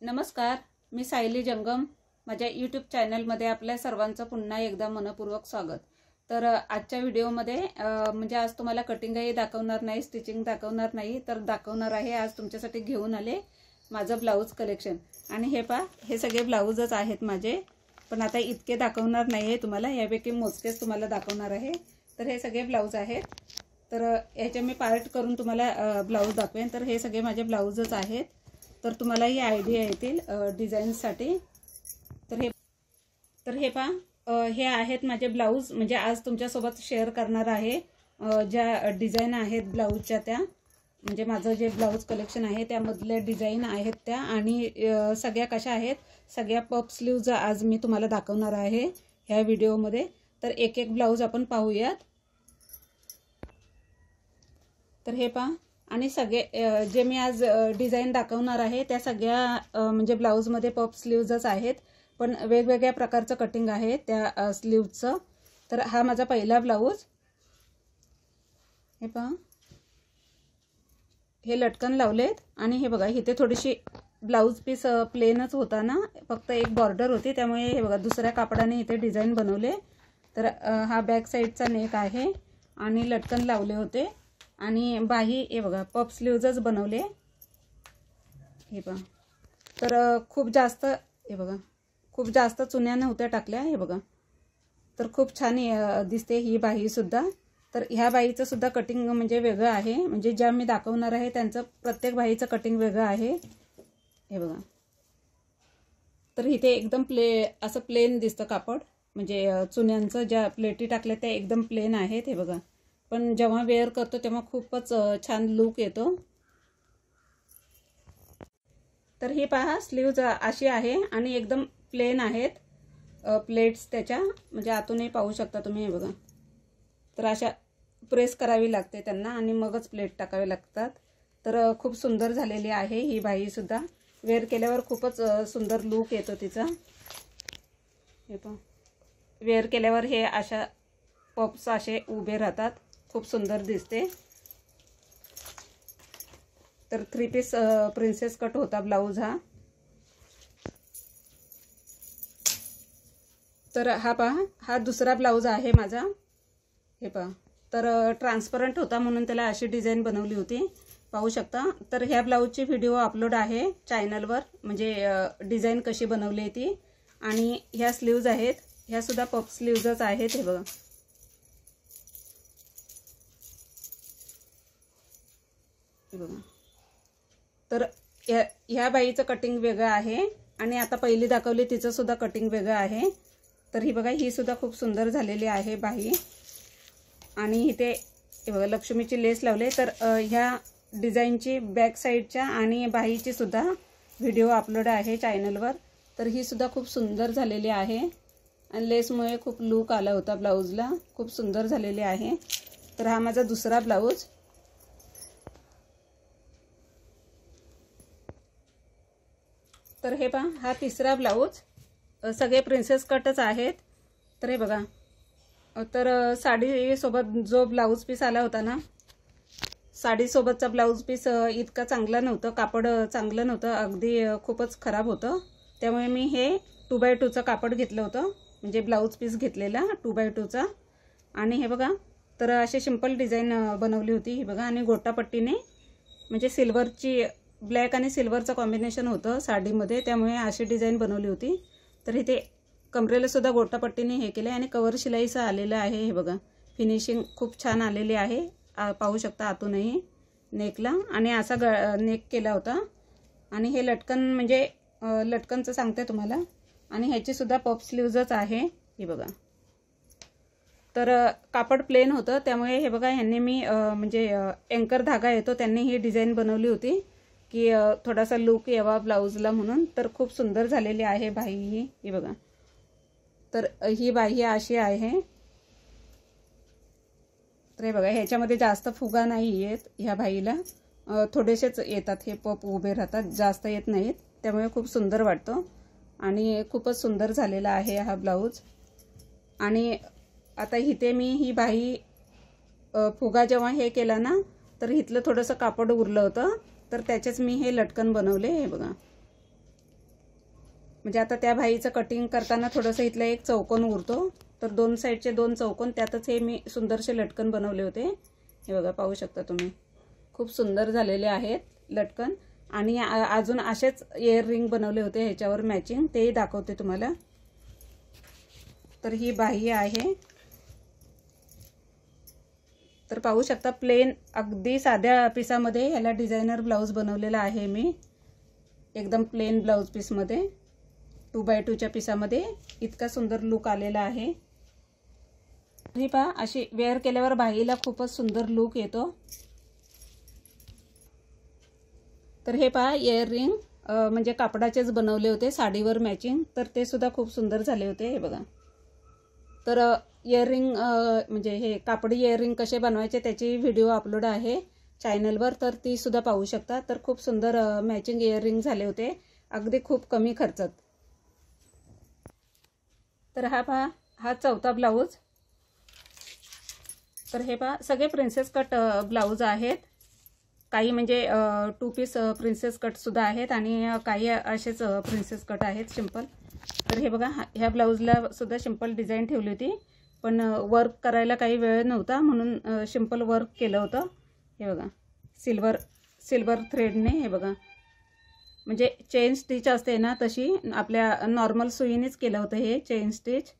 नमस्कार, मी सायली जंगम. माझ्या यूट्यूब चॅनलमध्ये आपल्या सर्वांचं पुन्हा एकदा मनपूर्वक स्वागत. तर आजच्या व्हिडिओमध्ये म्हणजे आज तुम्हाला कटिंगही दाखवणार नाही, स्टिचिंग दाखवणार नाही, तर दाखवणार आहे आज तुमच्यासाठी घेऊन आले माझं ब्लाऊज कलेक्शन. आणि हे पहा, हे सगळे ब्लाऊजच आहेत माझे, पण आता इतके दाखवणार नाही आहे तुम्हाला, यापैकी मोजकेच तुम्हाला दाखवणार आहे. तर हे सगळे ब्लाऊज आहेत. तर ह्याचे मी पार्ट करून तुम्हाला ब्लाऊज दाखवेन. तर हे सगळे माझे ब्लाऊजच आहेत, तर तुम्हाला ही आयडिया येतील डिझाईनसाठी. तर हे पहा, हे आहेत माझे ब्लाऊज. म्हणजे आज तुमच्यासोबत शेअर करणार आहे ज्या डिझाईन आहेत ब्लाऊजच्या, त्या म्हणजे माझं जे ब्लाऊज कलेक्शन आहे त्यामधल्या डिझाईन आहेत त्या. आणि सगळ्या कशा आहेत, सगळ्या पफ स्लीव्ज आज मी तुम्हाला दाखवणार आहे ह्या व्हिडिओमध्ये. तर एक एक ब्लाऊज आपण पाहूयात. तर हे पहा, आणि सगळे जे मी आज डिझाईन दाखवणार आहे त्या सगळ्या म्हणजे ब्लाऊजमध्ये पफ स्लीव्जच आहेत, पण वेगवेगळ्या प्रकारचं कटिंग आहे त्या स्लीव्जचं. तर हा माझा पहिला ब्लाऊज. हे पहा, हे लटकन लावलेत. आणि हे बघा, इथे थोडीशी ब्लाऊज पीस प्लेनच होता ना, फक्त एक बॉर्डर होती, त्यामुळे हे बघा दुसऱ्या कापडाने इथे डिझाईन बनवले. तर हा बॅक साईडचा नेक आहे आणि लटकन लावले होते. आणि बाही हे बघा पफ स्लीव्जच बनवले. हे पहा, तर खूप जास्त हे बघा, खूप जास्त चुन्या नव्हत्या टाकल्या. हे बघा, तर खूप छान दिसते ही बाही सुद्धा. तर ह्या बाईचं सुद्धा कटिंग म्हणजे वेगळं आहे. म्हणजे ज्या मी दाखवणार आहे त्यांचं प्रत्येक बाईचं कटिंग वेगळं आहे. हे बघा, तर इथे एकदम असं प्लेन दिसतं कापड. म्हणजे चुन्यांचं ज्या प्लेटी टाकल्या त्या एकदम प्लेन आहेत. हे बघा, पण जेव्हा वेअर करतो तेव्हा खूपच छान लुक येतो. तर ही पहा, स्लीव्ज अशी आहे आणि एकदम प्लेन आहेत प्लेट्स त्याच्या. म्हणजे आतूनही पाहू शकता तुम्ही. हे बघा, तर अशा प्रेस करावी लागते त्यांना आणि मगच प्लेट टाकावे लागतात. तर खूप सुंदर झालेली आहे ही बाई सुद्धा. वेअर केल्यावर खूपच सुंदर लुक येतो तिचा. हे पहा, वेअर केल्यावर हे अशा पफ्स असे उभे राहतात, खूप सुंदर दिसते. तर 3 पीस प्रिन्सेस कट होता ब्लाऊज हा. तर हा पहा, हा दुसरा ब्लाऊज आहे माझा. हे पहा, तर ट्रान्सपरंट होता म्हणून त्याला अशी डिझाईन बनवली होती, पाहू शकता. तर ह्या ब्लाऊजची व्हिडिओ अपलोड आहे चॅनलवर, म्हणजे डिझाईन कशी बनवली ती. आणि ह्या स्लीव्ज आहेत, ह्या सुद्धा पफ स्लीव्जच आहेत. हे बघा, बघा, तर ह्या बाईचं कटिंग वेगळं आहे. आणि आता पहिली दाखवली तिचं सुद्धा कटिंग वेगळं आहे. तर ही बघा, ही सुद्धा खूप सुंदर झालेली आहे बाई. आणि इथे हे बघा लक्ष्मीची लेस लावले. तर ह्या डिझाईनची बॅक साईडच्या आणि बाईची सुद्धा व्हिडिओ अपलोड आहे चॅनलवर. तर ही सुद्धा खूप सुंदर झालेली आहे आणि लेसमुळे खूप लुक आला होता ब्लाऊजला, खूप सुंदर झालेली आहे. तर हा माझा दुसरा ब्लाऊज. तर हे पहा, हा तिसरा ब्लाऊज. सगळे प्रिन्सेस कटच आहेत. तर हे बघा, तर साडीसोबत जो ब्लाऊज पीस आला होता ना, साडीसोबतचा ब्लाऊज पीस इतका चांगला नव्हतं, कापड चांगलं नव्हतं, अगदी खूपच खराब होतं. त्यामुळे मी हे 2x2चं कापड घेतलं होतं, म्हणजे ब्लाऊज पीस घेतलेला 2x2चा. आणि हे बघा, तर अशी सिंपल डिझाईन बनवली होती. ही बघा, आणि गोटापट्टीने म्हणजे सिल्वरची, ब्लॅक आणि सिल्वरचं कॉम्बिनेशन होतं साडीमध्ये, त्यामुळे अशी डिझाईन बनवली होती. तर इथे कमरेला सुद्धा गोटापट्टीने हे केले आणि कवर शिलाईचं आलेलं आहे. हे बघा, फिनिशिंग खूप छान आलेली आहे, पाहू शकता आतूनही नेकला. आणि असा नेक केला होता. आणि हे लटकन, म्हणजे लटकनचं सांगते तुम्हाला. आणि ह्याची सुद्धा पफ स्लीव्जच आहे. हे बघा, तर कापड प्लेन होतं, त्यामुळे हे बघा ह्यांनी मी म्हणजे अँकर धागा येतो त्यांनी ही डिझाईन बनवली होती की थोडासा लुक यावा ब्लाऊजला म्हणून. तर खूप सुंदर झालेली आहे बाई ही. हे बघा, तर ही बाई अशी आहे. तर हे बघा, ह्याच्यामध्ये जास्त फुगा नाही येत ह्या बाईला, थोडेसेच येतात, हे पप उभे राहतात, जास्त येत नाहीत, त्यामुळे खूप सुंदर वाटतो. आणि खूपच सुंदर झालेला आहे हा ब्लाऊज. आणि आता इथे मी ही बाई फुगा जेव्हा हे केला ना, तर इथलं थोडंसं कापड उरलं होतं, तर त्याचेच मी हे लटकन बनवले. हे बघा, म्हणजे आता त्या बाईचं कटिंग करताना थोडंसं इथलं एक चौकोन उरतो, तर 2 साईडचे 2 चौकोन त्यातच हे मी सुंदरसे लटकन बनवले होते. हे बघा पाहू शकता तुम्ही, खूप सुंदर झालेले आहेत लटकन. आणि अजून असेच इयर रिंग बनवले होते ह्याच्यावर मॅचिंग, तेही दाखवते तुम्हाला. तर ही बाही आहे. तर पाहू शकता प्लेन अगदी साध्या पीसामध्ये ह्याला डिझायनर ब्लाऊज बनवलेला आहे मी, एकदम प्लेन ब्लाऊज पीसमध्ये 2x2च्या पीसामध्ये. इतका सुंदर लुक आलेला आहे. ही पहा, अशी वेअर केल्यावर बाहीला खूपच सुंदर लुक येतो. तर हे पहा इयर रिंग म्हणजे कापडाचेच बनवले होते साडीवर मॅचिंग, तर ते सुद्धा खूप सुंदर झाले होते. हे बघा. तर इयरिंग म्हणजे हे कापडी इयरिंग कसे बनवायचे त्याची व्हिडिओ अपलोड आहे चॅनलवर, तर ती सुद्धा पाहू शकता. तर खूप सुंदर मॅचिंग इयरिंग झाले होते अगदी खूप कमी खर्चात. तर हा पहा, हा चौथा ब्लाऊज. तर हे पहा सगळे प्रिन्सेस कट ब्लाऊज आहेत. काही म्हणजे 2 पीस प्रिन्सेस कट सुद्धा आहेत आणि काही असेच प्रिन्सेस कट आहेत सिंपल. तर हे बघा, ह्या ब्लाऊजला सुद्धा सिंपल डिझाईन ठेवली होती, पण वर्क करायला काही वेळ नव्हता म्हणून सिंपल वर्क केलं होतं. हे बघा, सिल्वर थ्रेडने. हे बघा, म्हणजे चेन स्टिच असते ना तशी आपल्या नॉर्मल सुईनेच केलं होतं हे चेन स्टिच.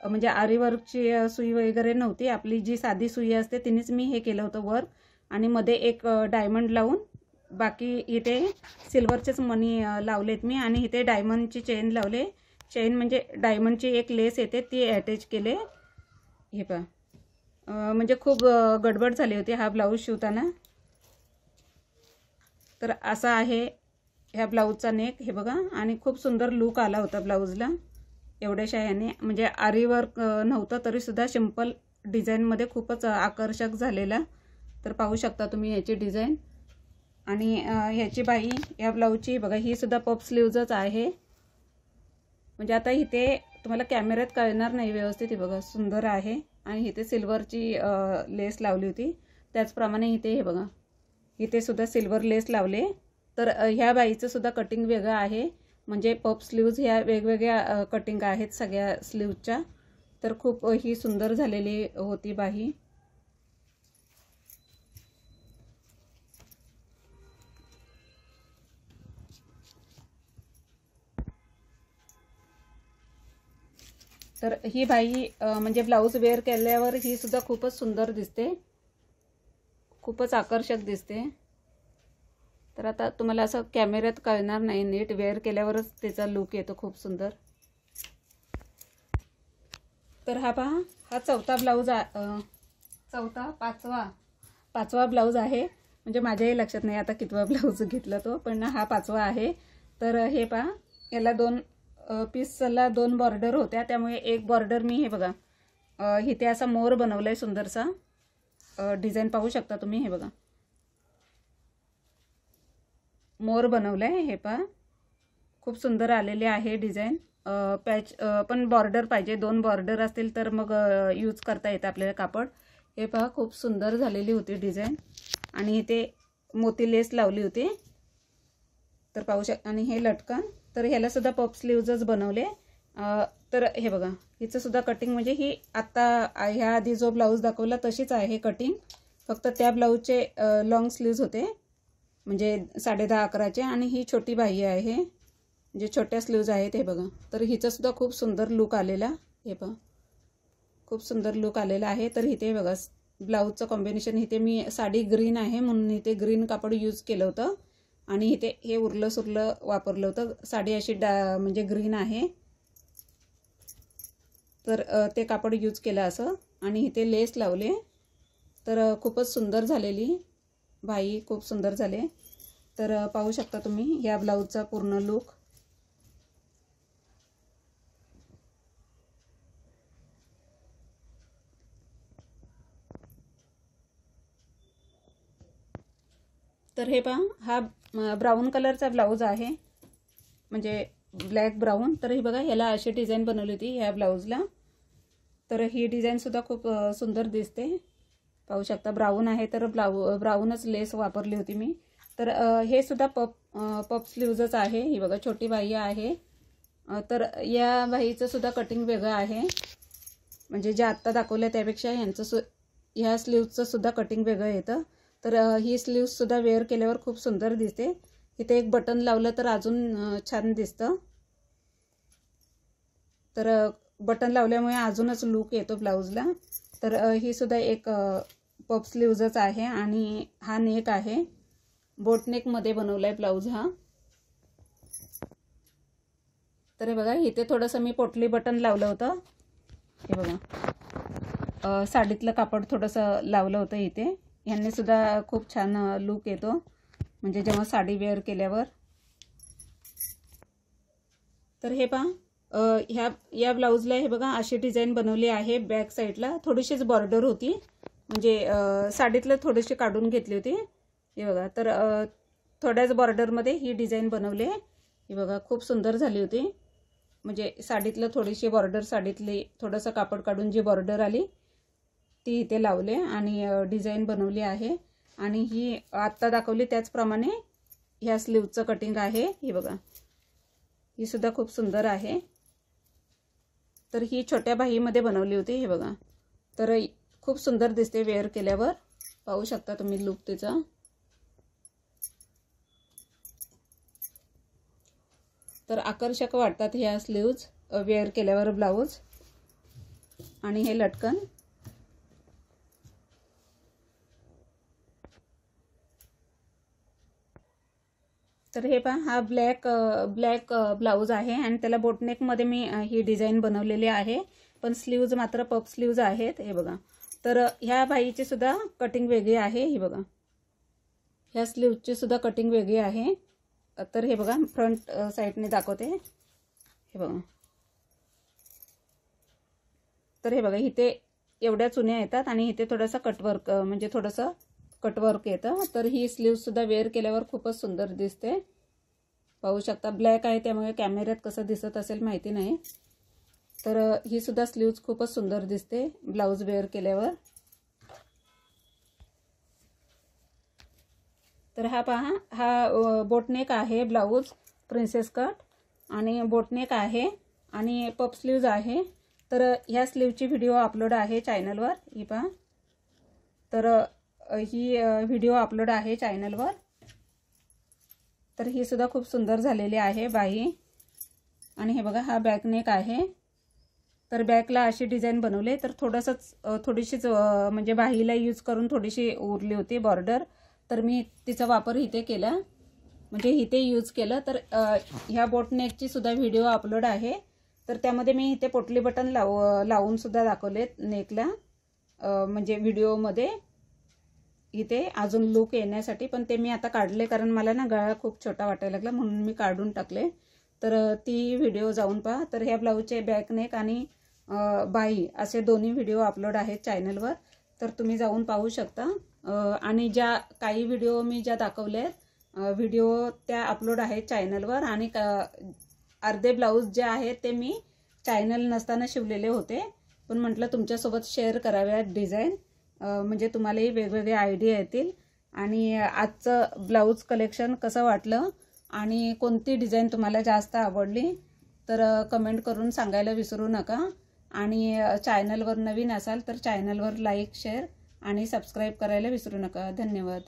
म्हणजे आरी वर्कची सुई वगैरे नव्हती, आपली जी साधी सुई असते तिनेच मी हे केलं होतं वर्क. आणि मध्ये एक डायमंड लावून बाकी इथे सिल्वरचेच मणी लावलेत मी, आणि इथे डायमंडची चेन लावले. चेन म्हणजे डायमंडची एक लेस येते ती अटॅच केले. हे पहा, म्हणजे खूप गडबड झाली होती हा ब्लाऊज शिवताना. तर असा आहे ह्या ब्लाऊजचा नेक. हे बघा, आणि खूप सुंदर लुक आला होता ब्लाऊजला एवढ्याशा ह्याने. म्हणजे आरी वर्क नव्हतं तरीसुद्धा सिंपल डिझाईनमध्ये खूपच आकर्षक झालेला. तर पाहू शकता तुम्ही ह्याची डिझाईन. आणि ह्याची बाही ह्या ब्लाऊजची बघा, ही सुद्धा पफ स्लीव्हजच आहे. म्हणजे आता इथे तुम्हाला कॅमेऱ्यात कळणार नाही व्यवस्थित. हे बघा सुंदर आहे. आणि इथे सिल्वरची लेस लावली होती, त्याचप्रमाणे इथे हे बघा, इथे सुद्धा सिल्वर लेस लावले. तर ह्या बाईचं सुद्धा कटिंग वेगळं आहे. म्हणजे पफ स्लीव्ज ह्या वेगवेगळ्या कटिंग आहेत सगळ्या स्लीव्जच्या. तर खूप ही सुंदर झालेली होती बाही. तर ही बाई म्हणजे ब्लाऊज वेअर केल्यावर ही सुद्धा खूपच सुंदर दिसते, खूपच आकर्षक दिसते. तर आता तुम्हाला असं कॅमेऱ्यात कळणार नाही, नीट वेअर केल्यावरच त्याचा लुक येतो खूप सुंदर. तर हा पहा, हा चौथा ब्लाऊज पाचवा ब्लाऊज आहे. म्हणजे माझ्याही लक्षात नाही आता कितवा ब्लाऊज घेतला तो, पण हा 5वा आहे. तर हे पहा, याला 2 पीसला 2 बॉर्डर होत्या, त्यामुळे एक बॉर्डर मी हे बघा इथे असा मोर बनवलाय सुंदरसा. डिझाईन पाहू शकता तुम्ही. हे बघा मोर बनवलाय. हे पहा खूप सुंदर आलेले आहे डिझाईन. पॅच पण बॉर्डर पाहिजे, 2 बॉर्डर असतील तर मग यूज करता येतं आपल्याला कापड. हे पहा खूप सुंदर झालेली होती डिझाईन. आणि इथे मोती लेस लावली होती. तर पाहू शकता. आणि हे लटकन, तर ह्याला सुद्धा पफ स्लीव्हजच बनवले. तर हे बघा, हिचं सुद्धा कटिंग म्हणजे ही आत्ता ह्या आधी जो ब्लाऊज दाखवला तशीच आहे कटिंग, फक्त त्या ब्लाऊजचे लॉंग स्लीव्ज होते म्हणजे 10.5-11चे, आणि ही छोटी बाही आहे म्हणजे छोट्या स्लीव्ज आहेत. हे बघा, तर हिचं सुद्धा खूप सुंदर लुक आलेला. हे पहा खूप सुंदर लुक आलेला आहे. तर इथे बघा ब्लाऊजचं कॉम्बिनेशन, इथे मी साडी ग्रीन आहे म्हणून इथे ग्रीन कापड यूज केलं होतं, आणि इथे हे उरलं सुरलं वापरलं होतं. साडी अशी म्हणजे ग्रीन आहे, तर ते कापड यूज केलं असं. आणि इथे लेस लावले. तर खूपच सुंदर झालेली बाई, खूप सुंदर झाले. तर पाहू शकता तुम्ही या ब्लाऊजचा पूर्ण लुक. तर हे पहा, हा ब्राऊन कलरचा ब्लाऊज आहे म्हणजे ब्लॅक ब्राऊन. तर हे बघा, ह्याला अशी डिझाईन बनवली होती ह्या ब्लाऊजला. तर ही डिझाईन सुद्धा खूप सुंदर दिसते. पाहू शकता ब्राऊन आहे, तर ब्राऊनच लेस वापरली होती मी. तर हे सुद्धा पफ स्लीव्हजच आहे. ही बघा छोटी बाही आहे. तर या बाहीचं सुद्धा कटिंग वेगळं आहे, म्हणजे जे आत्ता दाखवलं त्यापेक्षा ह्या स्लीव्जचं सुद्धा कटिंग वेगळं येतं. तर ही स्लीव्जसुद्धा वेअर केल्यावर खूप सुंदर दिसते. इथे एक बटन लावलं तर अजून छान दिसतं. तर बटन लावल्यामुळे अजूनच लुक येतो ब्लाऊजला. तर ही सुद्धा एक पफ स्लीव्जच आहे आणि हा नेक आहे, बोट नेकमध्ये बनवलाय ब्लाऊज हा. तर हे बघा, इथे थोडंसं मी पोटली बटन लावलं होतं. हे बघा, साडीतलं कापड थोडंसं लावलं होतं इथे. ह्यांनी सुद्धा खूप छान लुक येतो, म्हणजे जेव्हा साडी वेअर केल्यावर. तर हे पहा, या ब्लाऊजला हे बघा अशी डिझाईन बनवली आहे. बॅक साईडला थोडीशीच बॉर्डर होती, म्हणजे साडीतलं थोडीशी काढून घेतली होती. हे बघा, तर थोड्याच बॉर्डरमध्ये ही डिझाईन बनवली आहे. हे बघा, खूप सुंदर झाली होती. म्हणजे साडीतलं थोडीशी बॉर्डर, साडीतली थोडंसं कापड काढून जी बॉर्डर आली ती इथे लावले आणि डिझाईन बनवली आहे. आणि ही आत्ता दाखवली त्याचप्रमाणे ह्या स्लीवचं कटिंग आहे. हे बघा, ही सुद्धा खूप सुंदर आहे. तर ही छोट्या बाहीमध्ये बनवली होती. हे बघा, तर खूप सुंदर दिसते वेअर केल्यावर. पाहू शकता तुम्ही लुक तिचा. तर आकर्षक वाटतात ह्या स्लीव्ज वेअर केल्यावर ब्लाऊज. आणि हे लटकन. तर हे पहा, हा ब्लॅक ब्लाऊज आहे आणि त्याला बोटनेकमध्ये मी ही डिझाईन बनवलेली आहे, पण स्लीव्ज मात्र पफ स्लीव्ज आहेत. हे बघा, तर ह्या बाईची सुद्धा कटिंग वेगळी आहे. ही बघा, ह्या स्लीव्जची सुद्धा कटिंग वेगळी आहे. तर हे बघा, फ्रंट साईडने दाखवते. हे बघा, तर हे बघा, इथे एवढ्या चुन्या येतात आणि इथे थोडासा कटवर्क, म्हणजे थोडंसं कटवर्क येतं. तर ही स्लीव्ज सुद्धा वेअर केल्यावर खूपच सुंदर दिसते. पाहू शकता, ब्लॅक आहे त्यामुळे कॅमेऱ्यात कसं दिसत असेल माहिती नाही. तर ही सुद्धा स्लीव्ज खूपच सुंदर दिसते ब्लाऊज वेअर केल्यावर. तर हा पहा, हा बोटनेक आहे ब्लाऊज, प्रिन्सेस कट आणि बोटनेक आहे आणि पफ स्लीव्ज आहे. तर ह्या स्लीवची व्हिडिओ अपलोड आहे चॅनलवर. ही पहा, तर ही व्हिडिओ अपलोड आहे चॅनलवर. तर ही सुद्धा खूप सुंदर झालेली आहे बाही. आणि हे बघा, हा बॅक नेक आहे. तर बॅकला अशी डिझाईन बनवली. तर थोडीशीच म्हणजे बाहीला यूज करून थोडीशी उरली होती बॉर्डर, तर मी तिचा वापर इथे केला, म्हणजे इथे यूज केलं. तर ह्या बोट नेकची सुद्धा व्हिडिओ अपलोड आहे. तर त्यामध्ये मी इथे पोटली बटन लावून सुद्धा दाखवले नेकला, म्हणजे व्हिडिओमध्ये इथे अजून लुक येण्यासाठी. पण ते मी आता काढले, कारण मला ना गळा खूप छोटा वाटायला लागला म्हणून मी काढून टाकले. तर ती व्हिडिओ जाऊन पहा. तर ह्या ब्लाऊजचे बॅक नेक आणि बाही असे दोन्ही व्हिडिओ अपलोड आहेत चॅनलवर, तर तुम्ही जाऊन पाहू शकता. आणि ज्या काही व्हिडिओ मी ज्या दाखवलेत व्हिडिओ त्या अपलोड आहेत चॅनलवर. आणि अर्धे ब्लाऊज जे आहेत ते मी चॅनल नसताना शिवलेले होते, पण म्हटलं तुमच्यासोबत शेअर कराव्यात डिझाईन, म्हणजे तुम्हालाही वेगवेगळे आयडिया येतील. आणि आजचं ब्लाऊज कलेक्शन कसं वाटलं आणि कोणती डिझाईन तुम्हाला जास्त आवडली तर कमेंट करून सांगायला विसरू नका. आणि चॅनलवर नवीन असाल तर चॅनलवर लाईक, शेअर आणि सबस्क्राईब करायला विसरू नका. धन्यवाद.